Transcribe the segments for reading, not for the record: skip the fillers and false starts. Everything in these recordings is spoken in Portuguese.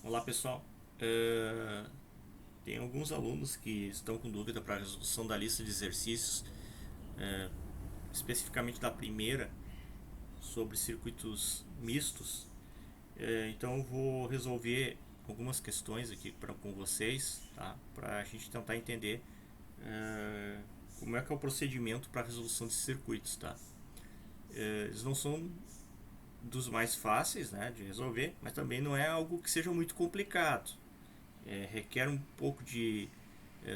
Olá pessoal, tem alguns alunos que estão com dúvida para a resolução da lista de exercícios, especificamente da primeira, sobre circuitos mistos. Então eu vou resolver algumas questões aqui com vocês, tá? Para a gente tentar entender como é que é o procedimento para a resolução desses circuitos. Tá? Eles não são dos mais fáceis, né, de resolver, mas também não é algo que seja muito complicado. Requer um pouco de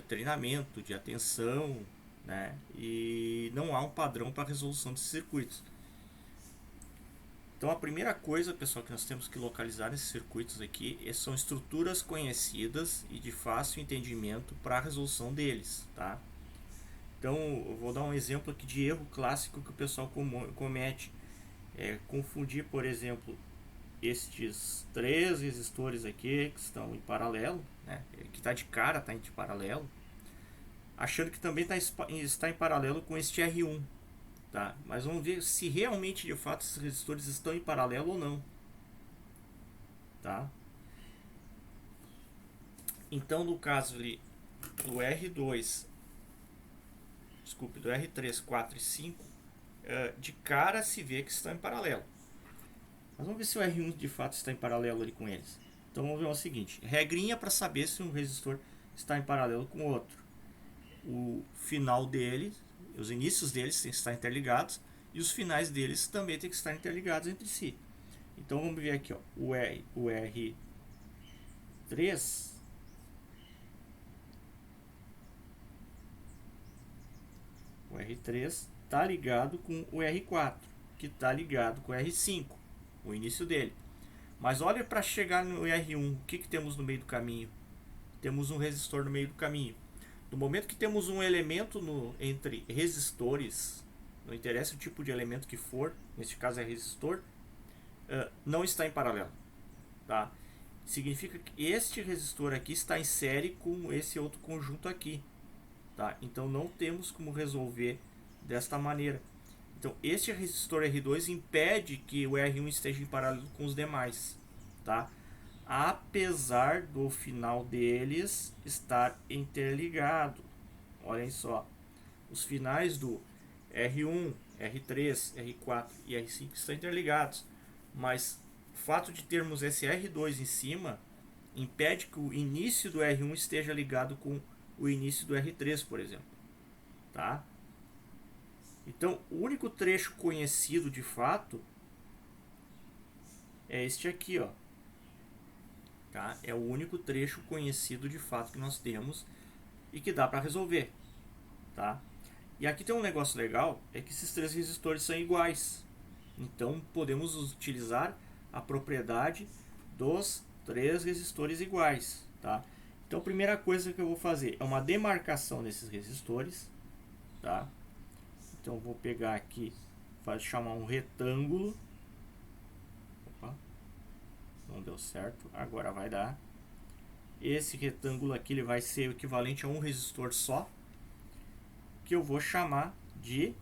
treinamento, de atenção, né? E não há um padrão para a resolução desses circuitos. Então a primeira coisa, pessoal, que nós temos que localizar nesses circuitos aqui são estruturas conhecidas e de fácil entendimento para a resolução deles, tá? Então eu vou dar um exemplo aqui de erro clássico que o pessoal comete. Confundir, por exemplo, estes três resistores aqui que estão em paralelo, né? Que está de cara, está em paralelo, achando que também está em paralelo com este R1. Tá? Mas vamos ver se realmente de fato esses resistores estão em paralelo ou não. Tá? Então no caso ali do R2, desculpe, do R3, 4 e 5, de cara se vê que estão em paralelo. Mas vamos ver se o R1 de fato está em paralelo ali com eles. Então vamos ver o seguinte: regrinha para saber se um resistor está em paralelo com o outro. O final dele, os inícios deles têm que estar interligados e os finais deles também têm que estar interligados entre si. Então vamos ver aqui, ó, o R3, o R3 está ligado com o R4, que está ligado com o R5, o início dele. Mas olha, para chegar no R1, o que temos no meio do caminho? Temos um resistor no meio do caminho. No momento que temos um elemento entre resistores, não interessa o tipo de elemento que for, neste caso é resistor, não está em paralelo. Tá? Significa que este resistor aqui está em série com esse outro conjunto aqui. Tá? Então não temos como resolver desta maneira. Então este resistor R2 impede que o R1 esteja em paralelo com os demais. Tá? Apesar do final deles estar interligado. Olhem só, os finais do R1, R3, R4 e R5 estão interligados, mas o fato de termos esse R2 em cima impede que o início do R1 esteja ligado com o início do R3, por exemplo. Tá? Então, o único trecho conhecido de fato é este aqui, ó. Tá? É o único trecho conhecido de fato que nós temos e que dá para resolver. Tá? E aqui tem um negócio legal, é que esses três resistores são iguais. Então podemos utilizar a propriedade dos três resistores iguais. Tá? Então a primeira coisa que eu vou fazer é uma demarcação desses resistores. Tá? Então eu vou pegar aqui, chamar um retângulo. Opa, não deu certo, agora vai dar. Esse retângulo aqui ele vai ser o equivalente a um resistor só, que eu vou chamar de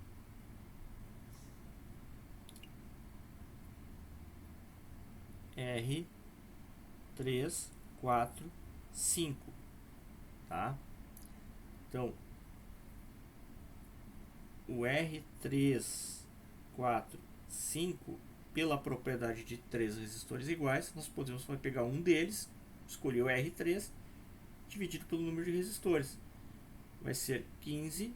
R3, 4, 5. Tá? Então, o R3, 4, 5, pela propriedade de três resistores iguais, nós podemos pegar um deles, escolher o R3, dividido pelo número de resistores. Vai ser 15,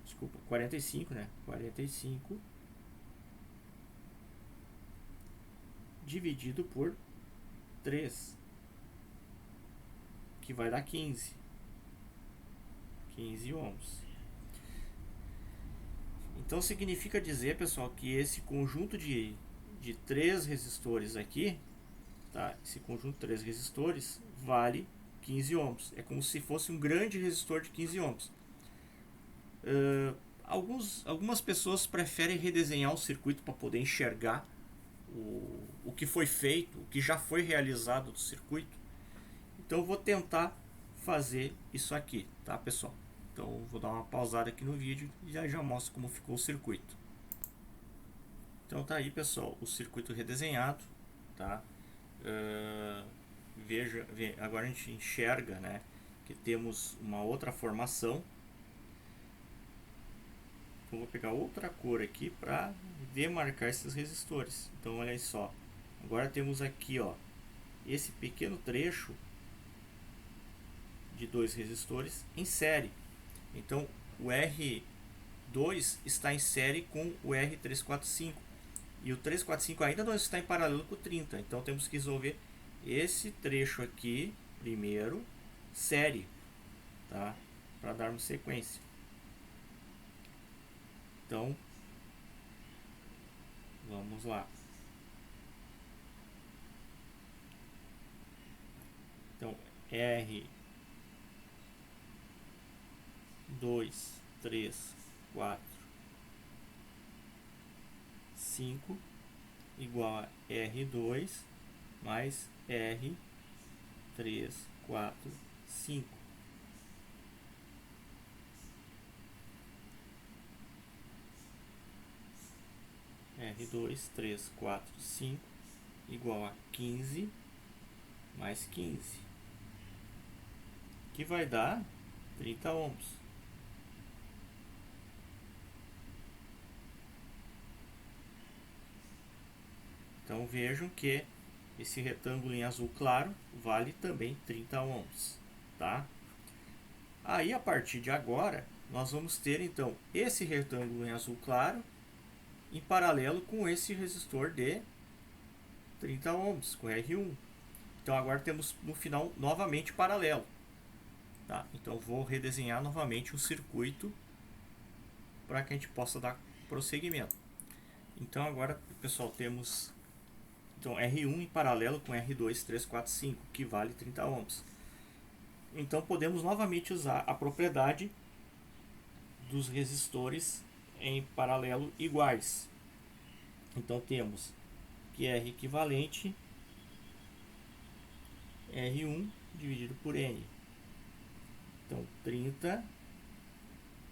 desculpa, 45, né? 45 dividido por 3, que vai dar 15 ohms. Então significa dizer, pessoal, que esse conjunto de três resistores aqui, tá? Esse conjunto de três resistores vale 15 ohms. É como se fosse um grande resistor de 15 ohms. Algumas pessoas preferem redesenhar o circuito para poder enxergar o que foi feito, o que já foi realizado do circuito. Então eu vou tentar fazer isso aqui, tá, pessoal? Então eu vou dar uma pausada aqui no vídeo e já mostro como ficou o circuito. Então tá aí, pessoal, o circuito redesenhado, tá? agora a gente enxerga, né, que temos uma outra formação. Eu vou pegar outra cor aqui para demarcar esses resistores. Então olha só, agora temos aqui, ó, esse pequeno trecho de dois resistores em série. Então o R2 está em série com o R345 e o 345 ainda não está em paralelo com o 30. Então temos que resolver esse trecho aqui primeiro, série, tá? Para darmos sequência. Então vamos lá. Então R 2, 3, 4, 5 igual a R2 mais R3, 4, 5. R2, 3, 4, 5 igual a 15 mais 15, que vai dar 30 ohms. Então vejam que esse retângulo em azul claro vale também 30 ohms, tá? Aí a partir de agora nós vamos ter então esse retângulo em azul claro em paralelo com esse resistor de 30 ohms, com R1. Então agora temos no final novamente paralelo. Tá? Então vou redesenhar novamente o circuito para que a gente possa dar prosseguimento. Então agora, pessoal, temos então R1 em paralelo com R2, 3, 4, 5, que vale 30 ohms. Então podemos novamente usar a propriedade dos resistores em paralelo iguais. Então temos que R equivalente R1 dividido por N. Então 30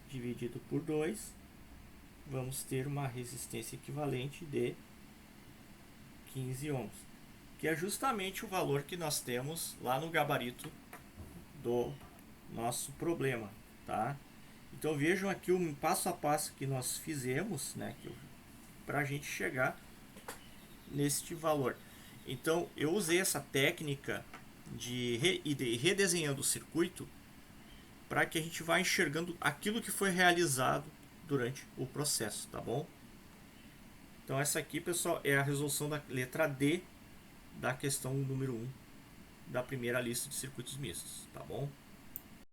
dividido por 2, vamos ter uma resistência equivalente de 15 ohms, que é justamente o valor que nós temos lá no gabarito do nosso problema, tá? Então vejam aqui o passo a passo que nós fizemos, né, para a gente chegar neste valor. Então eu usei essa técnica de redesenhando o circuito para que a gente vá enxergando aquilo que foi realizado durante o processo, tá bom? Então essa aqui, pessoal, é a resolução da letra D da questão número 1 da primeira lista de circuitos mistos, tá bom?